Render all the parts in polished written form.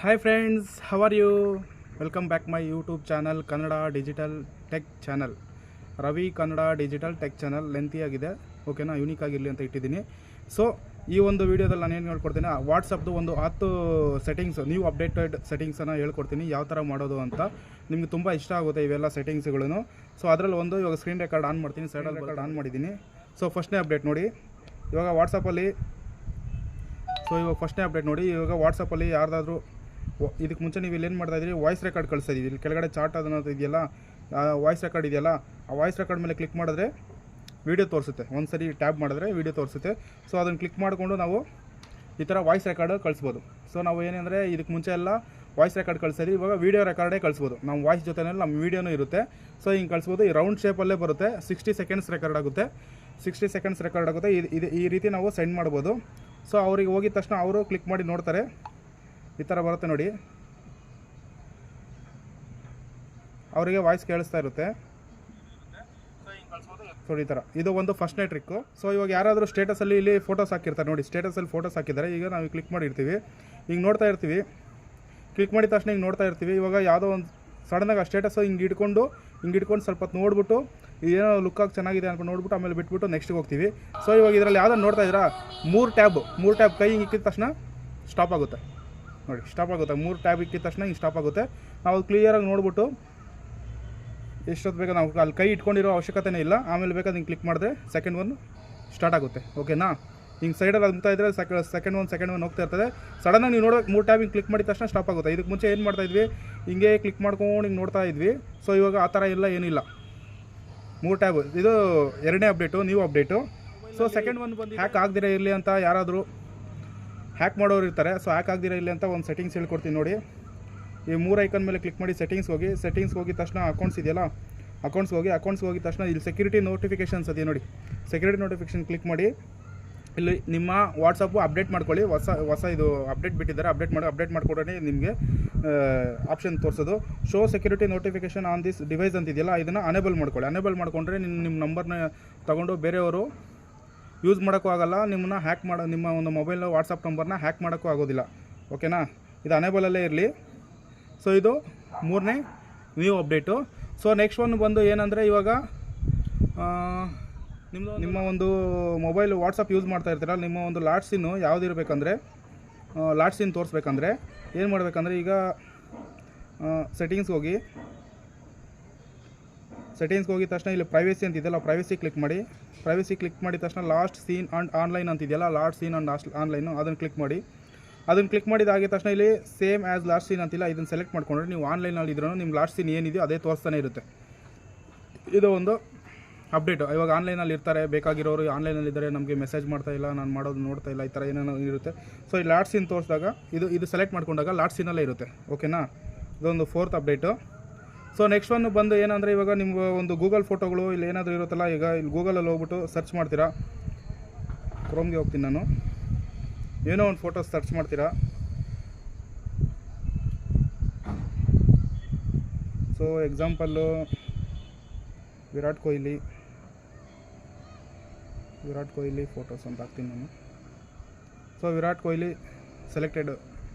Hi friends, how are you? Welcome back my YouTube channel kannada digital tech channel. Ravi Kannada digital tech channel lengthy ಆಗಿದೆ, ಓಕೆನಾ, unique ಆಗಿರಲಿ ಅಂತ ಇಟ್ಟಿದ್ದೀನಿ. So ಈ ಒಂದು ವಿಡಿಯೋದಲ್ಲಿ ನಾನು ಏನು ಹೇಳ್ಕೊಡ್ತೀನಿ, ವಾಟ್ಸಪ್ದು ಒಂದು 10 ಸೆಟ್ಟಿಂಗ್ಸ್, ನ್ಯೂ ಅಪ್ಡೇಟೆಡ್ ಸೆಟ್ಟಿಂಗ್ಸನ್ನು ಹೇಳ್ಕೊಡ್ತೀನಿ, ಯಾವ ಥರ ಮಾಡೋದು ಅಂತ. ನಿಮಗೆ ತುಂಬ ಇಷ್ಟ ಆಗುತ್ತೆ ಇವೆಲ್ಲ ಸೆಟ್ಟಿಂಗ್ಸ್ಗಳನ್ನು. ಸೊ ಅದರಲ್ಲಿ ಒಂದು ಇವಾಗ ಸ್ಕ್ರೀನ್ ರೆಕಾರ್ಡ್ ಆನ್ ಮಾಡ್ತೀನಿ, ಸೈಡಲ್ಲಿ ರೆಕಾರ್ಡ್ ಆನ್ ಮಾಡಿದ್ದೀನಿ. ಸೊ ಫಸ್ಟ್ನೇ ಅಪ್ಡೇಟ್ ನೋಡಿ, ಇವಾಗ ವಾಟ್ಸಪ್ಪಲ್ಲಿ ಇವಾಗ ವಾಟ್ಸಪ್ಪಲ್ಲಿ ಯಾರ್ದಾದ್ರೂ ಇದಕ್ಕೆ ಮುಂಚೆ ನೀವು ಇಲ್ಲಿ ಏನು ಮಾಡ್ತಾಯಿದ್ದೀರಿ, ವಾಯ್ಸ್ ರೆಕಾರ್ಡ್ ಕಳಿಸ್ತಾಯಿದ್ದೀವಿ. ಇಲ್ಲಿ ಕೆಳಗಡೆ ಚಾರ್ಟ್ ಅದನ್ನು ಇದೆಯಲ್ಲ, ವಾಯ್ಸ್ ರೆಕಾರ್ಡ್ ಇದೆಯಲ್ಲ, ಆ ವಾಯ್ಸ್ ರೆಕಾರ್ಡ್ ಮೇಲೆ ಕ್ಲಿಕ್ ಮಾಡಿದ್ರೆ ವೀಡಿಯೋ ತೋರಿಸುತ್ತೆ. ಒಂದು ಸರಿ ಟ್ಯಾಬ್ ಮಾಡಿದ್ರೆ ವೀಡಿಯೋ ತೋರಿಸುತ್ತೆ. ಸೊ ಅದನ್ನು ಕ್ಲಿಕ್ ಮಾಡಿಕೊಂಡು ನಾವು ಈ ಥರ ವಾಯ್ಸ್ ರೆಕಾರ್ಡ್ ಕಳಿಸ್ಬೋದು. ಸೊ ನಾವು ಏನಂದರೆ ಇದಕ್ಕೆ ಮುಂಚೆ ಎಲ್ಲ ವಾಯ್ಸ್ ರೆಕಾರ್ಡ್ ಕಳಿಸ್ತಾಯಿದ್ವಿ, ಇವಾಗ ವೀಡಿಯೋ ರೆಕಾರ್ಡೇ ಕಳಿಸ್ಬೋದು. ನಮ್ಮ ವಾಯ್ಸ್ ಜೊತೆನಲ್ಲಿ ನಮ್ಮ ವೀಡಿಯೋನೂ ಇರುತ್ತೆ. ಸೊ ಹಿಂಗೆ ಕಳಿಸ್ಬೋದು. ಈ ರೌಂಡ್ ಶೇಪಲ್ಲೇ ಬರುತ್ತೆ. 60 ಸೆಕೆಂಡ್ಸ್ ರೆಕಾರ್ಡ್ ಆಗುತ್ತೆ. ಈ ರೀತಿ ನಾವು ಸೆಂಡ್ ಮಾಡ್ಬೋದು. ಸೊ ಅವ್ರಿಗೆ ಹೋಗಿದ ತಕ್ಷಣ ಅವರು ಕ್ಲಿಕ್ ಮಾಡಿ ನೋಡ್ತಾರೆ, ಈ ಥರ ಬರುತ್ತೆ ನೋಡಿ, ಅವರಿಗೆ ವಾಯ್ಸ್ ಕೇಳಿಸ್ತಾ ಇರುತ್ತೆ. ಸೊ ಈ ಥರ ಇದು ಒಂದು ಫಸ್ಟ್ನೇ ಟ್ರಿಕ್ಕು. ಸೊ ಇವಾಗ ಯಾರಾದರೂ ಸ್ಟೇಟಸಲ್ಲಿ ಇಲ್ಲಿ ಫೋಟೋಸ್ ಹಾಕಿರ್ತಾರೆ ನೋಡಿ, ಸ್ಟೇಟಸಲ್ಲಿ ಫೋಟೋಸ್ ಹಾಕಿದ್ದಾರೆ. ಈಗ ನಾವು ಕ್ಲಿಕ್ ಮಾಡಿರ್ತೀವಿ, ಹಿಂಗೆ ನೋಡ್ತಾ ಇರ್ತೀವಿ. ಕ್ಲಿಕ್ ಮಾಡಿದ ತಕ್ಷಣ ಹಿಂಗೆ ನೋಡ್ತಾ ಇರ್ತೀವಿ. ಇವಾಗ ಯಾವುದೋ ಒಂದು ಸಡನ್ನಾಗಿ ಆ ಸ್ಟೇಟಸ್ ಹಿಂಗೆ ಇಟ್ಕೊಂಡು ಸ್ವಲ್ಪ ಹೊತ್ತು ನೋಡ್ಬಿಟ್ಟು ಏನೋ ಲುಕ್ಕಾಗಿ ಚೆನ್ನಾಗಿದೆ ಅನ್ಕೊಂಡು ನೋಡ್ಬಿಟ್ಟು ಆಮೇಲೆ ಬಿಟ್ಬಿಟ್ಟು ನೆಕ್ಸ್ಟಿಗೆ ಹೋಗ್ತೀವಿ. ಸೊ ಇವಾಗ ಇದರಲ್ಲಿ ಯಾವುದೋ ನೋಡ್ತಾ ಇದ್ದೀರಾ, ಮೂರು ಟ್ಯಾಬ್ ಕೈ ಹಿಂಗೆ ಇಕ್ಕಿದ ತಕ್ಷಣ ಸ್ಟಾಪ್ ಆಗುತ್ತೆ ನೋಡಿ, ಸ್ಟಾಪ್ ಆಗುತ್ತೆ. 3 ಟ್ಯಾಬ್ ಇಕ್ಕಿದ ತಕ್ಷಣ ಹಿಂಗೆ ಸ್ಟಾಪ್ ಆಗುತ್ತೆ. ನಾವು ಕ್ಲಿಯರಾಗಿ ನೋಡ್ಬಿಟ್ಟು ಎಷ್ಟೊತ್ತು ಬೇಕಾದ್ರೆ ನಾವು ಅಲ್ಲಿ ಕೈ ಇಟ್ಕೊಂಡಿರೋ ಅವಶ್ಯಕತೆನೇ ಇಲ್ಲ. ಆಮೇಲೆ ಬೇಕಾದ್ರೆ ಹಿಂಗೆ ಕ್ಲಿಕ್ ಮಾಡಿದ್ರೆ ಸೆಕೆಂಡ್ ಒನ್ ಸ್ಟಾರ್ಟ್ ಆಗುತ್ತೆ, ಓಕೆನಾ. ಹಿಂಗೆ ಸೈಡಲ್ಲಿ ಆಗ್ತಾ ಇದ್ದರೆ ಸೆಕೆಂಡ್ ಒನ್ ಹೋಗ್ತಾ ಇರ್ತದೆ. ಸಡನ್ನಾಗಿ ನೀವು ನೋಡೋಕೆ 3 ಟ್ಯಾಬ್ ಹಿಂಗೆ ಕ್ಲಿಕ್ ಮಾಡಿದ ತಕ್ಷಣ ಸ್ಟಾಪ್ ಆಗುತ್ತೆ. ಇದಕ್ಕೆ ಮುಂಚೆ ಏನು ಮಾಡ್ತಾಯಿದ್ವಿ, ಹಿಂಗೆ ಕ್ಲಿಕ್ ಮಾಡ್ಕೊಂಡು ಹಿಂಗೆ ನೋಡ್ತಾ ಇದ್ವಿ. ಸೊ ಇವಾಗ ಆ ಥರ ಎಲ್ಲ ಏನಿಲ್ಲ, 3 ಟ್ಯಾಬ್. ಇದು 2ನೇ update, new update. So second one ಬಂದು ಹ್ಯಾಕ್ ಆಗದಿರ ಇರಲಿ ಅಂತ ಯಾರಾದರೂ ಹ್ಯಾಕ್ ಮಾಡೋರು ಇರ್ತಾರೆ. ಸೊ ಹ್ಯಾಕ್ ಆಗದಿರ ಇರಲಿ ಅಂತ ಒಂದು ಸೆಟ್ಟಿಂಗ್ಸ್ ಹೇಳ್ಕೊಡ್ತೀನಿ ನೋಡಿ. ಈ 3 ಐಕನ್ ಮೇಲೆ ಕ್ಲಿಕ್ ಮಾಡಿ ಸೆಟ್ಟಿಂಗ್ಸ್ ಹೋಗಿದ ತಕ್ಷಣ ಅಕೌಂಟ್ಸ್ ಇದೆಯಲ್ಲ, ಅಕೌಂಟ್ಸ್ ಹೋಗಿದ ತಕ್ಷಣ ಇಲ್ಲಿ ಸೆಕ್ಯೂರಿಟಿ ನೋಟಿಫಿಕೇಷನ್ಸ್ ಇದೆ ನೋಡಿ, ಸೆಕ್ಯೂರಿಟಿ ನೋಟಿಫಿಕೇಷನ್ ಕ್ಲಿಕ್ ಮಾಡಿ. ಇಲ್ಲಿ ನಿಮ್ಮ ವಾಟ್ಸಪ್ಪು ಅಪ್ಡೇಟ್ ಮಾಡ್ಕೊಳ್ಳಿ. ಹೊಸ ಇದು ಅಪ್ಡೇಟ್ ಬಿಟ್ಟಿದ್ದಾರೆ, ಅಪ್ಡೇಟ್ ಮಾಡಿಕೊಡ್ರೆ ನಿಮಗೆ ಆಪ್ಷನ್ ತೋರಿಸೋದು. Show security notification on this device ಅಂತಿದೆಯಲ್ಲ, ಇದನ್ನು ಅನೇಬಲ್ ಮಾಡಿಕೊಂಡ್ರೆ ನಿಮ್ಮ ನಂಬರ್ನ ತೊಗೊಂಡು ಬೇರೆಯವರು ಯೂಸ್ ಮಾಡೋಕ್ಕೂ ಆಗೋಲ್ಲ. ನಿಮ್ಮ ಒಂದು ಮೊಬೈಲ್ ವಾಟ್ಸಪ್ ನಂಬರ್ನ ಹ್ಯಾಕ್ ಮಾಡೋಕ್ಕೂ ಆಗೋದಿಲ್ಲ, ಓಕೆನಾ. ಇದು ಅನೇಬಲಲ್ಲೇ ಇರಲಿ. ಸೊ ಇದು 3ನೇ new update. So next one ಬಂದು ಏನಂದರೆ, ಇವಾಗ ನಿಮ್ಮ ಒಂದು ಮೊಬೈಲ್ ವಾಟ್ಸಪ್ ಯೂಸ್ ಮಾಡ್ತಾ ಇರ್ತೀರಲ್ಲ, ನಿಮ್ಮ ಒಂದು ಲಾಟ್ ಸಿನ್ನು ಯಾವುದಿರಬೇಕಂದ್ರೆ, ಲಾಟ್ ಸಿನ್ ತೋರಿಸ್ಬೇಕಂದ್ರೆ ಏನು ಮಾಡಬೇಕಂದ್ರೆ, ಈಗ ಸೆಟ್ಟಿಂಗ್ಸ್ ಹೋಗಿದ ತಕ್ಷಣ ಇಲ್ಲಿ ಪ್ರೈವೇಸಿ ಅಂತಿದೆಯಲ್ಲ, ಪ್ರೈವೇಸಿ ಕ್ಲಿಕ್ ಮಾಡಿದ ತಕ್ಷಣ ಲಾಸ್ಟ್ ಸೀನ್ ಆ್ಯಂಡ್ ಆನ್ಲೈನ್ ಅಂತಿದೆಯಲ್ಲ, ಲಾಸ್ಟ್ ಸೀನ್ ಆ್ಯಂಡ್ ಆನ್ಲೈನು ಅದನ್ನು ಕ್ಲಿಕ್ ಮಾಡಿದಾಗಿದ ತಕ್ಷಣ ಇಲ್ಲಿ ಸೇಮ್ ಆ್ಯಸ್ ಲಾಸ್ಟ್ ಸೀನ್ ಅಂತಿಲ್ಲ, ಇದನ್ನು ಸೆಲೆಕ್ಟ್ ಮಾಡಿಕೊಂಡ್ರೆ ನೀವು ಆನ್ಲೈನಲ್ಲಿ ಇದ್ರೂ ನಿಮ್ಮ ಲಾಸ್ಟ್ ಸೀನ್ ಏನಿದೆಯೋ ಅದೇ ತೋರಿಸ್ತಾನೆ ಇರುತ್ತೆ. ಇದು ಒಂದು ಅಪ್ಡೇಟು. ಇವಾಗ ಆನ್ಲೈನಲ್ಲಿ ಇರ್ತಾರೆ, ಬೇಕಾಗಿರೋರು ಆನ್ಲೈನಲ್ಲಿ ಇದ್ದರೆ ನಮಗೆ ಮೆಸೇಜ್ ಮಾಡ್ತಾ ಇಲ್ಲ, ನಾನು ಮಾಡೋದು ನೋಡ್ತಾ ಇಲ್ಲ, ಈ ಥರ ಏನೇನೋ ಇರುತ್ತೆ. ಸೊ ಈ ಲಾಸ್ಟ್ ಸೀನ್ ತೋರಿಸಿದಾಗ ಇದು ಸೆಲೆಕ್ಟ್ ಮಾಡ್ಕೊಂಡಾಗ ಲಾಸ್ಟ್ ಸೀನಲ್ಲೇ ಇರುತ್ತೆ, ಓಕೆನಾ. ಇದೊಂದು 4th update. So next one ಬಂದು ಏನಂದರೆ, ಇವಾಗ ನಿಮ್ಗೆ ಒಂದು ಗೂಗಲ್ ಫೋಟೋಗಳು ಇಲ್ಲಿ ಏನಾದರೂ ಇರುತ್ತಲ್ಲ, ಈಗ ಇಲ್ಲಿ ಗೂಗಲಲ್ಲಿ ಹೋಗ್ಬಿಟ್ಟು ಸರ್ಚ್ ಮಾಡ್ತೀರಾ, ಕ್ರೋಮ್ಗೆ ಹೋಗ್ತೀನಿ ನಾನು, ಏನೋ ಒಂದು ಫೋಟೋಸ್ ಸರ್ಚ್ ಮಾಡ್ತೀರಾ. So example Virat Kohli photos ಅಂತ ಹಾಕ್ತೀನಿ ನಾನು. So Virat Kohli selected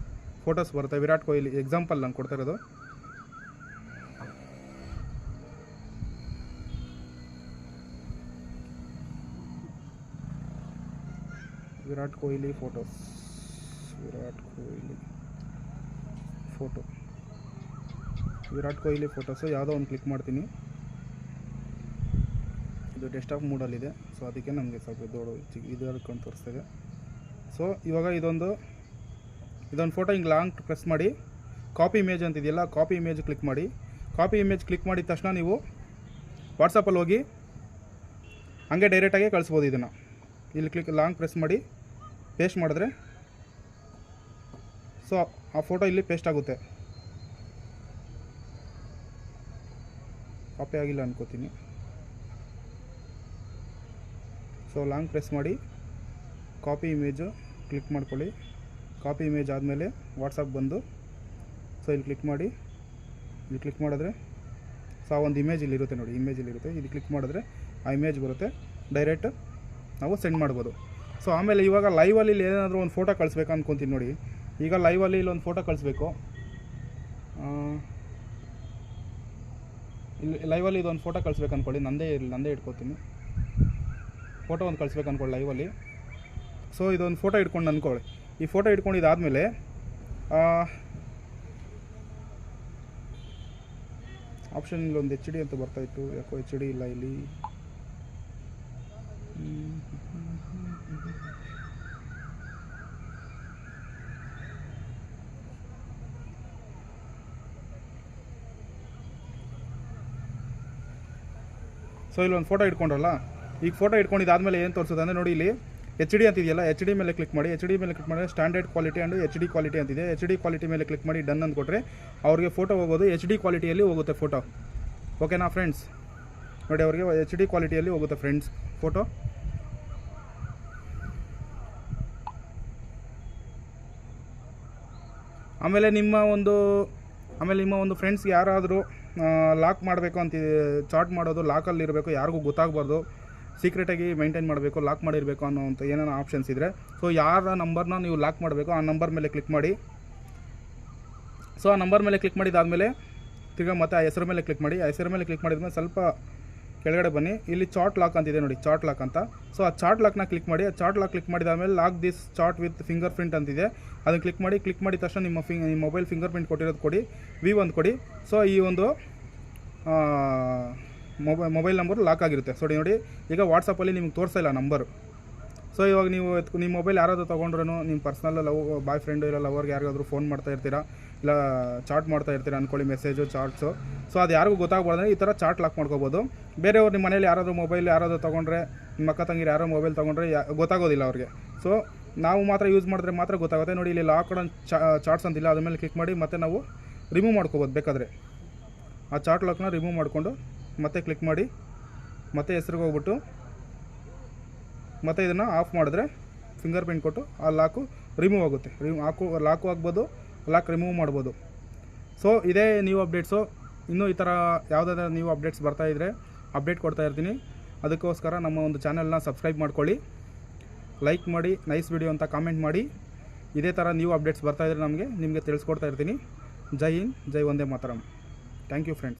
photos ಬರುತ್ತೆ. ವಿರಾಟ್ ಕೊಹ್ಲಿ ಎಕ್ಸಾಂಪಲ್ ನಾನು ಕೊಡ್ತಾ ಇರೋದು. ವಿರಾಟ್ ಕೊಹ್ಲಿ ಫೋಟೋಸು ಯಾವುದೋ ಒಂದು ಕ್ಲಿಕ್ ಮಾಡ್ತೀನಿ. ಇದು ಡೆಸ್ಕ್ಟಾಪ್ ಮೂಡಲ್ಲಿದೆ, ಸೊ ಅದಕ್ಕೆ ನಮಗೆ ಸ್ವಲ್ಪ ಇದು ಹೇಳ್ಕೊಂಡು ತೋರಿಸ್ತೇವೆ. ಸೊ ಇವಾಗ ಇದೊಂದು ಫೋಟೋ ಹಿಂಗೆ ಲಾಂಗ್ ಪ್ರೆಸ್ ಮಾಡಿ ಕಾಪಿ ಇಮೇಜ್ ಅಂತಿದೆಯಲ್ಲ, ಕಾಪಿ ಇಮೇಜ್ ಕ್ಲಿಕ್ ಮಾಡಿದ ತಕ್ಷಣ ನೀವು ವಾಟ್ಸಪ್ಪಲ್ಲಿ ಹೋಗಿ ಹಂಗೆ ಡೈರೆಕ್ಟಾಗಿ ಕಳಿಸ್ಬೋದು. ಇದನ್ನು ಇಲ್ಲಿ ಲಾಂಗ್ ಪ್ರೆಸ್ ಮಾಡಿ ಪೇಸ್ಟ್ ಮಾಡಿದ್ರೆ ಸೊ ಆ ಫೋಟೋ ಇಲ್ಲಿ ಪೇಸ್ಟ್ ಆಗುತ್ತೆ. ಕಾಪಿ ಆಗಿಲ್ಲ ಅನ್ಕೋತೀನಿ. ಸೊ ಲಾಂಗ್ ಪ್ರೆಸ್ ಮಾಡಿ ಕಾಪಿ ಇಮೇಜು ಕ್ಲಿಕ್ ಮಾಡ್ಕೊಳ್ಳಿ. ಕಾಪಿ ಇಮೇಜ್ ಆದಮೇಲೆ ವಾಟ್ಸಪ್ ಬಂದು ಸೊ ಇಲ್ಲಿ ಕ್ಲಿಕ್ ಮಾಡಿದ್ರೆ ಸೊ ಆ ಒಂದು ಇಮೇಜ್ ಇಲ್ಲಿರುತ್ತೆ ನೋಡಿ, ಇದು ಕ್ಲಿಕ್ ಮಾಡಿದ್ರೆ ಆ ಇಮೇಜ್ ಬರುತ್ತೆ, ಡೈರೆಕ್ಟ್ ನಾವು ಸೆಂಡ್ ಮಾಡ್ಬೋದು. ಸೊ ಆಮೇಲೆ ಇವಾಗ ಲೈವಲ್ಲಿ ಏನಾದರೂ ಒಂದು ಫೋಟೋ ಕಳಿಸ್ಬೇಕು ಅಂದ್ಕೊತೀನಿ ನೋಡಿ. ಈಗ ಲೈವಲ್ಲಿ ಇಲ್ಲೊಂದು ಫೋಟೋ ಕಳಿಸ್ಬೇಕು. ಇಲ್ಲಿ ಲೈವಲ್ಲಿ ಇದೊಂದು ಫೋಟೋ ಕಳಿಸ್ಬೇಕು ಅಂದ್ಕೊಳ್ಳಿ, ನಂದೇ ಇಟ್ಕೊತೀನಿ. ಫೋಟೋ ಒಂದು ಕಳಿಸ್ಬೇಕು ಅಂದ್ಕೊಳ್ಳಿ ಲೈವಲ್ಲಿ. ಸೊ ಇದೊಂದು ಫೋಟೋ ಇಟ್ಕೊಂಡು ಅಂದ್ಕೊಳ್ಳಿ. ಈ ಫೋಟೋ ಇಟ್ಕೊಂಡಿದ್ದಾದಮೇಲೆ ಆಪ್ಷನ್ ಇಲ್ಲೊಂದು HD ಅಂತ ಬರ್ತಾಯಿತ್ತು, ಯಾಕೋ HD ಇಲ್ಲ ಇಲ್ಲಿ. ಸೊ ಇಲ್ಲೊಂದು ಫೋಟೋ ಇಟ್ಕೊಂಡ್ರಲ್ಲ, ಈಗ ಫೋಟೋ ಇಟ್ಕೊಂಡಿದ್ದಾದಮೇಲೆ ಏನು ತೋರಿಸುತ್ತೆ ಅಂದರೆ ನೋಡಿ, ಇಲ್ಲಿ HD ಅಂತಿದೆಯಲ್ಲ, HD ಮೇಲೆ ಕ್ಲಿಕ್ ಮಾಡಿ. HD ಮೇಲೆ ಕ್ಲಿಕ್ ಮಾಡಿದ್ರೆ standard quality and HD quality ಅಂತಿದೆ. HD ಕ್ವಾಲಿಟಿ ಮೇಲೆ ಕ್ಲಿಕ್ ಮಾಡಿ ಡನ್ ಅಂತ ಕೊಟ್ಟರೆ ಅವ್ರಿಗೆ ಫೋಟೋ ಹೋಗೋದು HD ಕ್ವಾಲಿಟಿಯಲ್ಲಿ ಹೋಗುತ್ತೆ ಫೋಟೋ. ಓಕೆನಾ ಫ್ರೆಂಡ್ಸ್? ನೋಡಿ, ಅವ್ರಿಗೆ HD ಕ್ವಾಲಿಟಿಯಲ್ಲಿ ಹೋಗುತ್ತೆ ಫ್ರೆಂಡ್ಸ್ ಫೋಟೋ. ಆಮೇಲೆ ನಿಮ್ಮ ಒಂದು ಫ್ರೆಂಡ್ಸ್ಗೆ ಯಾರಾದರೂ ಲಾಕ್ ಮಾಡಬೇಕು ಅಂತ ಚಾಟ್ ಮಾಡೋದು ಲಾಕಲ್ಲಿ ಇರಬೇಕು, ಯಾರಿಗೂ ಗೊತ್ತಾಗಬಾರ್ದು, ಸೀಕ್ರೆಟಾಗಿ ಮೇಂಟೈನ್ ಮಾಡಬೇಕು, ಲಾಕ್ ಮಾಡಿರಬೇಕು ಅನ್ನೋಂಥ ಏನೇನೋ ಆಪ್ಷನ್ಸ್ ಇದ್ದರೆ, ಸೊ ಯಾರ ನಂಬರ್ನ ನೀವು ಲಾಕ್ ಮಾಡಬೇಕು ಆ ನಂಬರ್ ಮೇಲೆ ಕ್ಲಿಕ್ ಮಾಡಿ. ಸೊ ಆ ನಂಬರ್ ಮೇಲೆ ಕ್ಲಿಕ್ ಮಾಡಿದಾದಮೇಲೆ ತಿರ್ಗಾ ಮತ್ತೆ ಆ ಹೆಸರು ಮೇಲೆ ಕ್ಲಿಕ್ ಮಾಡಿ. ಆ ಹೆಸರು ಮೇಲೆ ಕ್ಲಿಕ್ ಮಾಡಿದ್ಮೇಲೆ ಸ್ವಲ್ಪ ಕೆಳಗಡೆ ಬನ್ನಿ, ಇಲ್ಲಿ ಚಾಟ್ ಲಾಕ್ ಅಂತಿದೆ ನೋಡಿ, ಚಾಟ್ ಲಾಕ್ ಅಂತ. ಸೊ ಆ ಚಾಟ್ ಲಾಕ್ನ ಕ್ಲಿಕ್ ಮಾಡಿ. ಆ ಚಾಟ್ ಲಾಕ್ ಕ್ಲಿಕ್ ಮಾಡಿದಾದಮೇಲೆ lock this chat with fingerprint ಅಂತಿದೆ, ಅದನ್ನು ಕ್ಲಿಕ್ ಮಾಡಿ. ಕ್ಲಿಕ್ ಮಾಡಿದ ತಕ್ಷಣ ನಿಮ್ಮ ಮೊಬೈಲ್ ಫಿಂಗರ್ ಪ್ರಿಂಟ್ ಕೊಟ್ಟಿರೋದು ಕೊಡಿ, V1 ಕೊಡಿ. ಸೊ ಈ ಒಂದು ಮೊಬೈಲ್ ನಂಬರ್ ಲಾಕ್ ಆಗಿರುತ್ತೆ. ಸೊ ನೋಡಿ, ಈಗ ವಾಟ್ಸಪ್ಪಲ್ಲಿ ನಿಮ್ಗೆ ತೋರಿಸ್ತಾ ಇಲ್ಲ ನಂಬರು. ಸೊ ಇವಾಗ ನೀವು ನಿಮ್ಮ ಮೊಬೈಲ್ ಯಾರಾದರೂ ತೊಗೊಂಡ್ರೂ ನಿಮ್ಮ ಪರ್ಸ್ನಲ್ ಬಾಯ್ ಫ್ರೆಂಡು ಇಲ್ಲ ಲವರ್ಗೆ ಯಾರಿಗಾದರೂ ಫೋನ್ ಮಾಡ್ತಾ ಇರ್ತೀರಾ, ಇಲ್ಲ ಚಾಟ್ ಮಾಡ್ತಾ ಇರ್ತೀರಾ ಅಂದ್ಕೊಳ್ಳಿ, ಮೆಸೇಜು ಚಾಟ್ಸು. ಸೊ ಅದು ಯಾರಿಗೂ ಗೊತ್ತಾಗ್ಬಾರ್ದ್ರೆ ಈ ಥರ ಚಾಟ್ ಲಾಕ್ ಮಾಡ್ಕೋಬೋದು. ಬೇರೆಯವ್ರು ನಿಮ್ಮ ಮನೇಲಿ ಯಾರಾದರೂ ಮೊಬೈಲ್ ತೊಗೊಂಡ್ರೆ, ನಿಮ್ಮ ಅಕ್ಕ ತಂಗಿರು ಯಾರೋ ಮೊಬೈಲ್ ತೊಗೊಂಡ್ರೆ ಗೊತ್ತಾಗೋದಿಲ್ಲ ಅವ್ರಿಗೆ. ಸೊ ನಾವು ಮಾತ್ರ ಯೂಸ್ ಮಾಡಿದ್ರೆ ಮಾತ್ರ ಗೊತ್ತಾಗುತ್ತೆ. ನೋಡಿ, ಇಲ್ಲಿ ಲಾಕ್ ಚಾಟ್ಸ್ ಅಂತಿಲ್ಲ, ಅದ್ರ ಮೇಲೆ ಕ್ಲಿಕ್ ಮಾಡಿ ಮತ್ತೆ ನಾವು ರಿಮೂವ್ ಮಾಡ್ಕೋಬೋದು. ಬೇಕಾದರೆ ಆ ಚಾಟ್ ಲಾಕ್ನ ರಿಮೂವ್ ಮಾಡಿಕೊಂಡು ಮತ್ತೆ ಕ್ಲಿಕ್ ಮಾಡಿ, ಮತ್ತೆ ಹೆಸ್ರಿಗೆ ಹೋಗ್ಬಿಟ್ಟು ಮತ್ತೆ ಇದನ್ನು ಆಫ್ ಮಾಡಿದ್ರೆ ಫಿಂಗರ್ ಪ್ರಿಂಟ್ ಕೊಟ್ಟು ಆ ಲಾಕು ರಿಮೂವ್ ಆಗುತ್ತೆ. ಲಾಕು ಆಗ್ಬೋದು, ಲಾಕ್ ರಿಮೂವ್ ಮಾಡ್ಬೋದು. ಸೊ ಇದೇ ನ್ಯೂ ಅಪ್ಡೇಟ್ಸು. ಇನ್ನೂ ಈ ಥರ ಯಾವುದಾದ್ರೂ ನ್ಯೂ ಅಪ್ಡೇಟ್ಸ್ ಬರ್ತಾಯಿದ್ರೆ ಅಪ್ಡೇಟ್ ಕೊಡ್ತಾ ಇರ್ತೀನಿ. ಅದಕ್ಕೋಸ್ಕರ ನಮ್ಮ ಒಂದು ಚಾನಲ್ನ ಸಬ್ಸ್ಕ್ರೈಬ್ ಮಾಡ್ಕೊಳ್ಳಿ, ಲೈಕ್ ಮಾಡಿ, ನೈಸ್ ವಿಡಿಯೋ ಅಂತ ಕಾಮೆಂಟ್ ಮಾಡಿ. ಇದೇ ಥರ ನ್ಯೂ ಅಪ್ಡೇಟ್ಸ್ ಬರ್ತಾಯಿದ್ರೆ ನಿಮಗೆ ತಿಳಿಸ್ಕೊಡ್ತಾ ಇರ್ತೀನಿ. ಜೈ ಹಿಂದ್, ಜೈ ವಂದೇ ಮಾತರಂ. Thank you friends.